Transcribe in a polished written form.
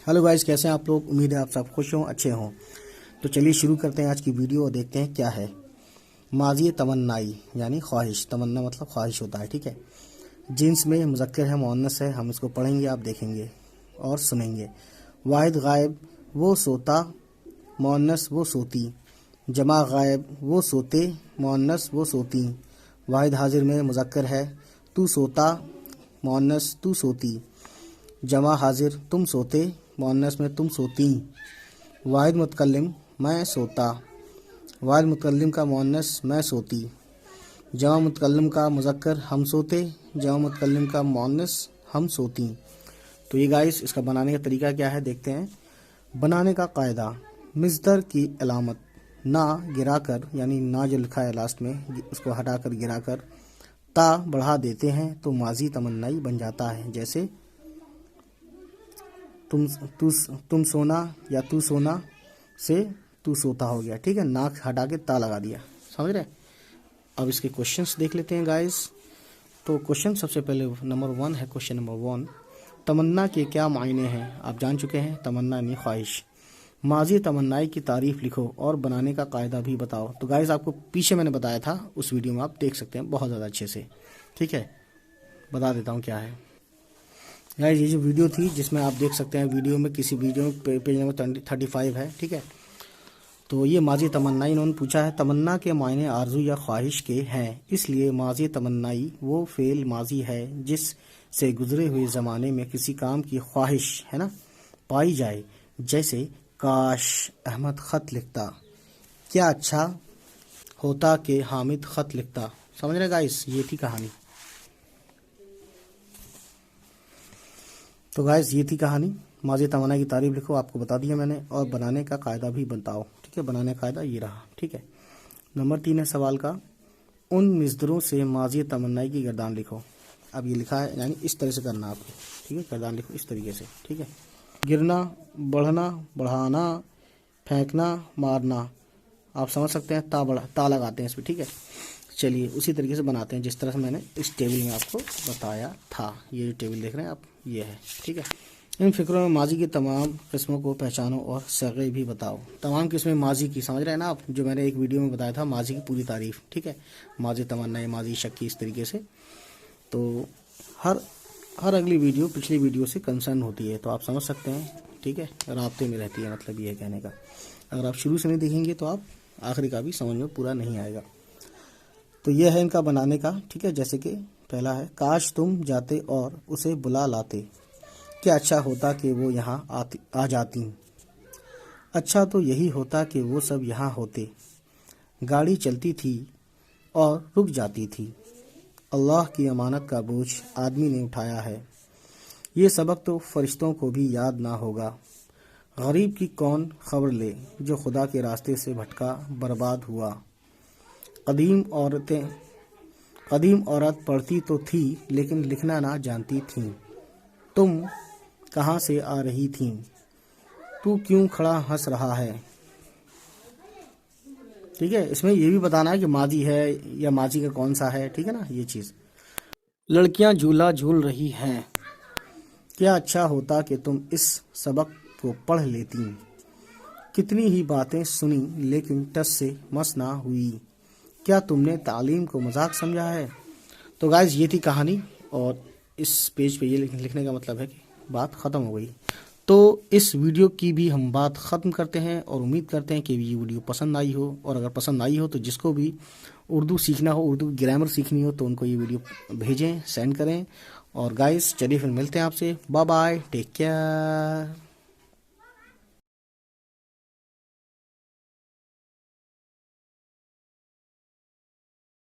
Hello guys, कैसे हैं आप लोग। उम्मीद है आप सब खुश हों, अच्छे हों। तो चलिए शुरू करते हैं आज की वीडियो और देखते हैं क्या है माज़ी तमन्नाई यानी ख्वाहिश। तमन्ना मतलब ख्वाहिश होता है, ठीक है। जिन्स में मुज़क्कर है, मुअन्नस है। हम इसको पढ़ेंगे, आप देखेंगे और सुनेंगे। वाहिद गायब वो सोता, मुअन्नस वो सोती। जमा गायब वो सोते, मुअन्नस वो सोती। वाहिद हाजिर में मुज़क्कर है, तू सोता, मुअन्नस तू सोती। जमा हाजिर तुम सोते, मुअन्नस में तुम सोती। वाहिद मुतकल्लिम मैं सोता, वाहिद मुतकल्लिम का मुअन्नस मैं सोती। जमा मुतकल्लिम का मुज़क्कर हम सोते, जमा मुतकल्लिम का मुअन्नस हम सोती। तो ये गाइस इसका बनाने का तरीका क्या है देखते हैं। बनाने का कायदा, मिस्दर की अलामत ना गिराकर, यानी ना जो लिखा है लास्ट में उसको हटाकर गिराकर ता बढ़ा देते हैं तो माजी तमन्नाई बन जाता है। जैसे तुम सोना या तू सोना से तू सोता हो गया, ठीक है। नाक हटा के ता लगा दिया, समझ रहे। अब इसके क्वेश्चंस देख लेते हैं गाइस। तो क्वेश्चन सबसे पहले नंबर 1 है। क्वेश्चन नंबर 1, तमन्ना के क्या मायने हैं। आप जान चुके हैं, तमन्ना यानी ख्वाहिश। माजी तमन्नाई की तारीफ लिखो और बनाने का कायदा भी बताओ। तो गाइस आपको पीछे मैंने बताया था, उस वीडियो में आप देख सकते हैं बहुत ज़्यादा अच्छे से, ठीक है। बता देता हूँ क्या है गाइस। ये जो वीडियो थी जिसमें आप देख सकते हैं, वीडियो में किसी वीडियो में पेज नंबर 35 है, ठीक है। तो ये माजी तमन्नाई इन्होंने पूछा है। तमन्ना के मायने आरजू या ख्वाहिश के हैं, इसलिए माजी तमन्नाई वो फेल माजी है जिस से गुजरे हुए ज़माने में किसी काम की ख्वाहिश है ना पाई जाए। जैसे काश अहमद ख़त लिखता, क्या अच्छा होता कि हामिद ख़त लिखता। समझ रहे गाइस, ये थी कहानी। तो गाइस ये थी कहानी। माजी तमन्ना की तारीफ लिखो, आपको बता दिया मैंने, और बनाने का कायदा भी बताओ, ठीक है। बनाने का कायदा ये रहा, ठीक है। नंबर 3 है सवाल का, उन मिस्दरों से माजी तमन्नाई की गर्दान लिखो। अब ये लिखा है, यानी इस तरह से करना आपको, ठीक है। गर्दान लिखो इस तरीके से, ठीक है। गिरना, बढ़ना, बढ़ाना, फेंकना, मारना। आप समझ सकते हैं, ता लगाते हैं इसमें, ठीक है। चलिए उसी तरीके से बनाते हैं जिस तरह से मैंने इस टेबल में आपको बताया था। ये जो टेबल देख रहे हैं आप, ये है, ठीक है। इन फिक्रों में माजी की तमाम किस्मों को पहचानो और सगे भी बताओ। तमाम किस्में माजी की, समझ रहे हैं ना आप, जो मैंने एक वीडियो में बताया था माजी की पूरी तारीफ, ठीक है। माजी तमन्ना, माजी शक की, इस तरीके से। तो हर अगली वीडियो पिछली वीडियो से कंसर्न होती है, तो आप समझ सकते हैं, ठीक है। राब्ते में रहती है, मतलब ये कहने का। अगर आप शुरू से नहीं देखेंगे तो आप आखिरी का भी समझ में पूरा नहीं आएगा। तो यह है इनका बनाने का, ठीक है। जैसे कि पहला है, काश तुम जाते और उसे बुला लाते, क्या अच्छा होता कि वो यहाँ आ जाती। अच्छा तो यही होता कि वो सब यहाँ होते। गाड़ी चलती थी और रुक जाती थी। अल्लाह की अमानत का बोझ आदमी ने उठाया है। ये सबक तो फरिश्तों को भी याद ना होगा। गरीब की कौन खबर ले जो खुदा के रास्ते से भटका बर्बाद हुआ। कदीम औरत पढ़ती तो थी लेकिन लिखना ना जानती थी। तुम कहाँ से आ रही थी, तू क्यों खड़ा हंस रहा है, ठीक है। इसमें ये भी बताना है कि माजी है या माजी का कौन सा है, ठीक है ना, ये चीज़। लड़कियां झूला झूल रही हैं, क्या अच्छा होता कि तुम इस सबक को पढ़ लेती। कितनी ही बातें सुनी लेकिन टस से मस ना हुई। क्या तुमने तालीम को मजाक समझा है। तो गाइज ये थी कहानी, और इस पेज पे ये लिखने का मतलब है कि बात ख़त्म हो गई। तो इस वीडियो की भी हम बात ख़त्म करते हैं और उम्मीद करते हैं कि ये वीडियो पसंद आई हो। और अगर पसंद आई हो तो जिसको भी उर्दू सीखना हो, उर्दू ग्रामर सीखनी हो, तो उनको ये वीडियो भेजें, सेंड करें। और गाइस चलिए फिर मिलते हैं आपसे। Bye bye, take care.